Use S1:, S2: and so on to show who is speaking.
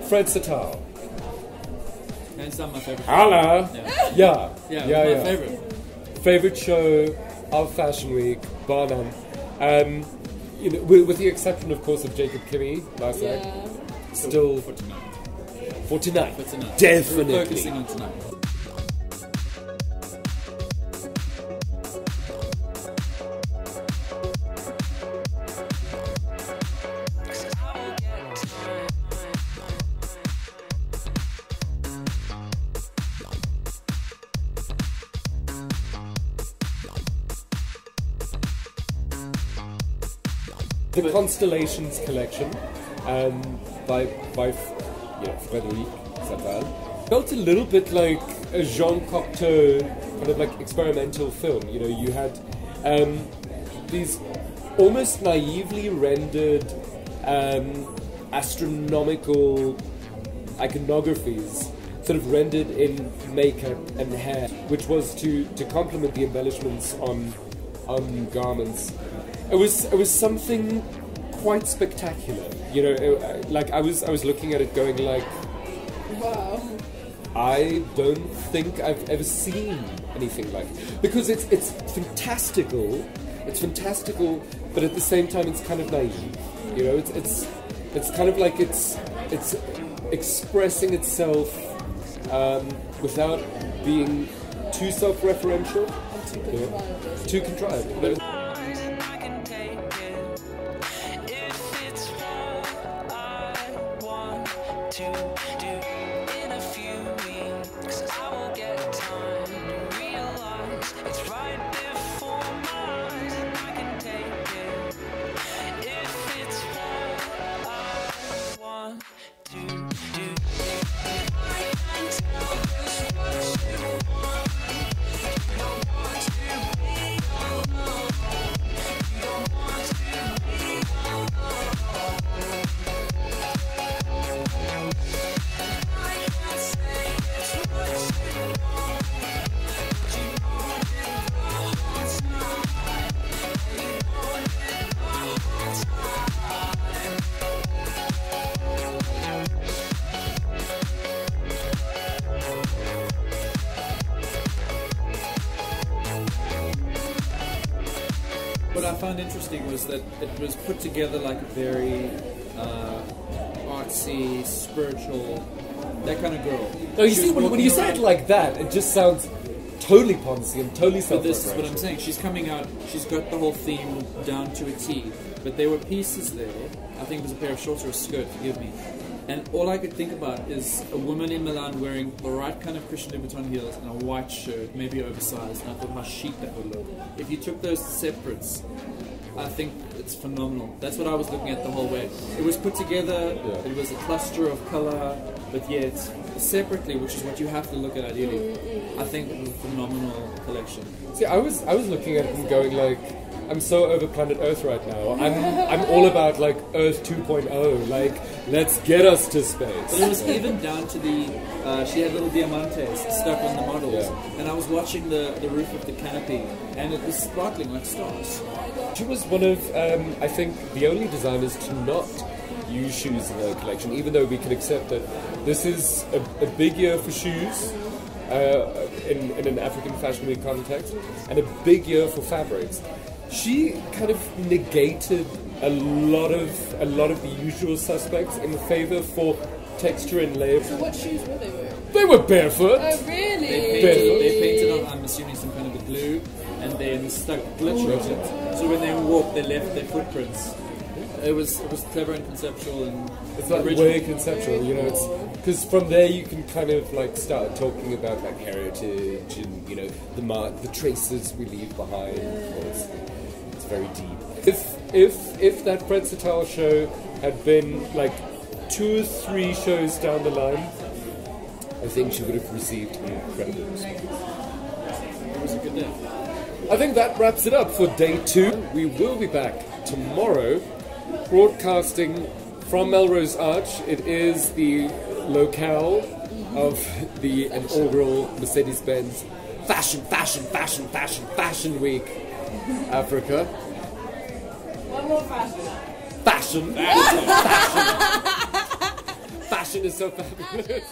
S1: Fred Sathale.
S2: Hands down my favorite.
S1: Hello. Yeah.
S2: My favorite.
S1: Favorite show of Fashion Week, bar none. You know, with the exception, of course, of Jacob Kimmey last night. Still
S2: for tonight.
S1: For tonight.
S2: For tonight.
S1: Definitely.
S2: We're focusing on tonight.
S1: The Constellations collection by Frederic Sathale felt a little bit like a Jean Cocteau kind of like experimental film. You know, you had these almost naively rendered astronomical iconographies sort of rendered in makeup and hair, which was to complement the embellishments on garments. It was something quite spectacular, you know. Like I was looking at it, going like,
S3: wow.
S1: I don't think I've ever seen anything like it. Because it's fantastical, but at the same time it's kind of naive. You know, it's kind of like it's expressing itself without being too self-referential, too contrived. You know?
S2: What I found interesting was that it was put together like a very artsy, spiritual, that kind of girl.
S1: No, you see, when you say it like that, it just sounds totally Ponzi and totally self-referential.
S2: But this is what I'm saying. She's coming out, she's got the whole theme down to a T. But there were pieces there, I think it was a pair of shorts or a skirt, forgive me. And all I could think about is a woman in Milan wearing the right kind of Christian Louboutin heels and a white shirt, maybe oversized, and I thought how chic that would look. If you took those separates, I think it's phenomenal. That's what I was looking at the whole way. It was put together, it was a cluster of colour, but yet separately, which is what you have to look at ideally. I think it was a phenomenal collection.
S1: See, I was looking at it and going like, I'm so over planet Earth right now. I'm all about like Earth 2.0. Like, let's get us to space.
S2: But it was even down to the she had little diamantes stuck on the models, and I was watching the roof of the canopy, and it was sparkling like stars.
S1: She was one of I think the only designers to not use shoes in her collection, even though we can accept that this is a big year for shoes. In an African Fashion Week context, and a big year for fabrics. She kind of negated a lot of the usual suspects in favor for texture and layer.
S3: So what shoes were they wearing?
S1: They were barefoot.
S3: Oh really?
S2: They painted on, I'm assuming, some kind of a glue, and then stuck glitter on it. So when they walked, they left their footprints. It was clever and conceptual, and
S1: it's like
S2: original.
S1: way conceptual, you know. It's because from there you can kind of like start talking about like heritage and, you know, the traces we leave behind. It's very deep. If that Fred Sathale show had been like 2 or 3 shows down the line, I think she would have received incredible response.
S2: It was a good day.
S1: I think that wraps it up for day 2. We will be back tomorrow, broadcasting from Melrose Arch. It is the locale of the inaugural Mercedes-Benz Fashion Week Africa.
S3: One more fashion.
S1: Fashion. Fashion is so fabulous.